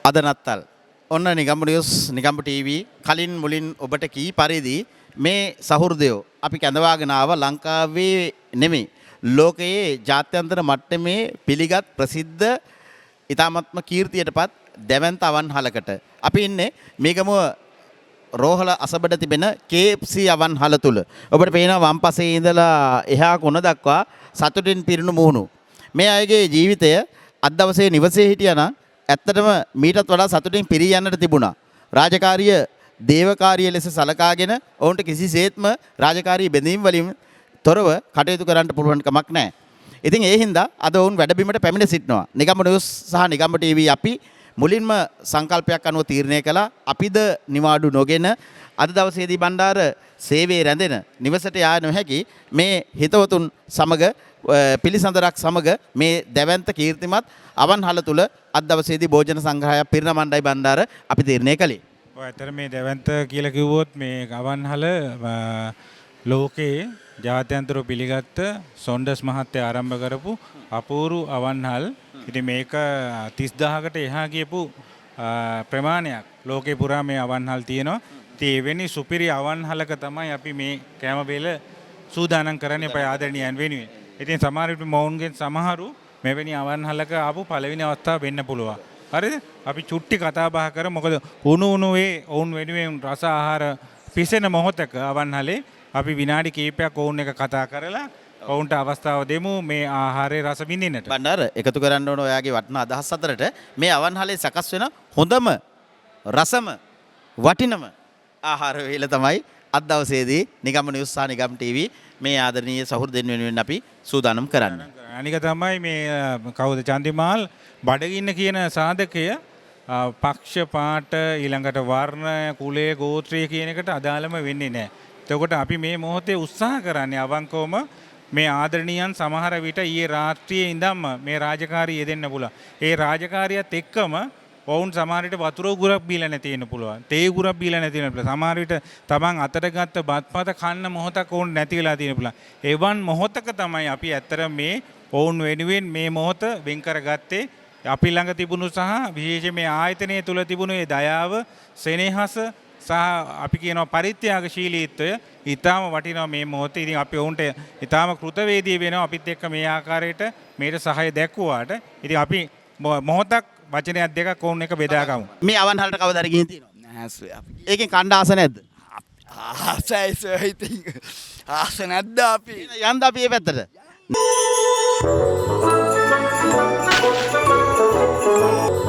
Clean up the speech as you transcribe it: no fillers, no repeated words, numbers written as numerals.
අද නත්තල් ඔන්න නිගම්බු නිවුස් නිගම්බු ටීවී කලින් මුලින් ඔබට කී පරිදි මේ සහෘදයෝ අපි කැඳවාගෙන ආව ලංකාවේ නෙමෙයි ලෝකයේ ජාත්‍යන්තර මට්ටමේ පිළිගත් ප්‍රසිද්ධ ඉතාමත්ම කීර්තියටපත් දැවැන්ත අවන්හලකට අපි ඉන්නේ මේගමුව රෝහල අසබඩ තිබෙන KFC අවන්හල තුල ඔබට පේනවා වම් පසේ ඉඳලා එහා කොන දක්වා සතුටින් පිරුණු මුහුණු මේ අයගේ ජීවිතය අද දවසේ නිවසේ හිටියානම් ඇත්තටම මීටත් වඩා සතුටින් පිරී යන්නට තිබුණා. රාජකාරිය දේවකාරිය ලෙස සලකාගෙන ඔවුන්ට කිසිසේත්ම රාජකාරී බැඳීම් වලින් තොරව කටයුතු කරන්න පුළුවන් කමක් නැහැ. ඉතින් ඒ හින්දා අද ඔවුන් වැඩබිමට පැමිණ සිටිනවා. නිගම්බු නිවුස් සහ නිගම්බු ටීවී අපි මුලින්ම සංකල්පයක් අනුව තීරණය කළා අපිද නිවාඩු නොගෙන අද දවසේදී බණ්ඩාර සේවයේ රැඳෙන නිවසට යා නොහැකි මේ හිතවතුන් සමග පිළිසඳරක් සමග මේ දැවැන්ත කීර්තිමත් අවන්හල තුල අද දවසේදී භෝජන සංග්‍රහයක් පිරින මණ්ඩයි බණ්ඩාර අපි තීරණය කළේ. ඔය ඇත්තට මේ දැවැන්ත කියලා කිව්වොත් මේ අවන්හල ලෝකයේ ජාත්‍යන්තර පිළිගත්ත සොන්ඩස් මහත්තයා ආරම්භ කරපු අපූර්ව අවන්හල්. ඉතින් මේක 30000කට එහා ගියපු ප්‍රමාණයක් ලෝකේ පුරා මේ අවන්හල් තියෙනවා. ඉතින් එවැනි සුපිරි අවන්හලක තමයි අපි මේ කැම බෙල සූදානම් කරන්නේ අපේ ආදරණීයන් වෙනුවෙන්. ඉතින් සමහර විට මොවුන්ගෙන් සමහරු මෙවැනි අවන්හලක ආපු පළවෙනි අවස්ථාව වෙන්න පුළුවන්. හරිද? අපි චුට්ටි කතා බහ කරමු. මොකද උණුවේ ඔවුන් වෙනුවෙන් රස ආහාර පිසෙන මොහොතක අවන්හලේ අපි විනාඩි කිහිපයක් ඔවුන් එක කතා කරලා ඔවුන්ට අවස්ථාව දෙමු මේ ආහාරයේ රස විඳින්නට. බණ්ඩාර එකතු කරන්න ඕන ඔයාගේ වටිනා අදහස් අතරට මේ අවන්හලේ සකස් වෙන හොඳම රසම වටිනම ආහාර වේල තමයි අද දවසේදී නිගම්බු නිවුස් සහ නිගම්බු ටීවී මේ ආදරණීය සහෘදෙන් වෙනුවෙන් අපි සූදානම් කරන්නේ. අනික තමයි මේ කවුද චන්දිමාල් බඩගින්න කියන සාධකය පක්ෂ පාට ඊළඟට වර්ණ කුලය ගෝත්‍රය කියන එකට අදාළම වෙන්නේ නැහැ. එතකොට අපි මේ මොහොතේ උත්සාහ කරන්නේ අවංකවම මේ ආදරණීයන් සමහර විට ඊයේ රාත්‍රියේ ඉඳන්ම මේ රාජකාරිය යෙදෙන්න පුළුවන්. ඒ රාජකාරියත් එක්කම ඔවුන් සමහර විට වතුර උගුරක් බීලා නැති වෙන්න පුළුවන්. තේ උගුරක් බීලා නැති වෙන්න පුළුවන්. සමහර විට තමන් අතට ගත්ත බත්පත කන්න මොහොතක් ඔවුන් නැති වෙලා තියෙන්න පුළුවන්. එවන් මොහොතක තමයි අපි ඇත්තට මේ ඔවුන් වෙනුවෙන් මේ මොහොත වෙන් කරගත්තේ. අපි ළඟ තිබුණු සහ විශේෂයෙන් මේ ආයතනය තුල තිබුණු ඒ දයාව, සෙනෙහස සහ අපි කියනවා පරිත්‍යාගශීලීත්වය ඊටාම වටිනවා මේ මොහොතේ. ඉතින් අපි ඔවුන්ට ඊටාම කෘතවේදී වෙනවා අපිත් එක්ක මේ ආකාරයට මේට සහාය දැක්වුවාට. ඉතින් අපි මොහොතක් වචනයක් දෙකක් ඔවුන් එක බෙදා ගමු. මේ අවන්හලට කවදාද ගිහින් තියෙනවද? නැහැ. ඒකෙන් කණ්ඩ ආස නැද්ද? ආසයි සර් ඉතින් ආස නැද්ද අපි? යන්න අපි මේ පැත්තට.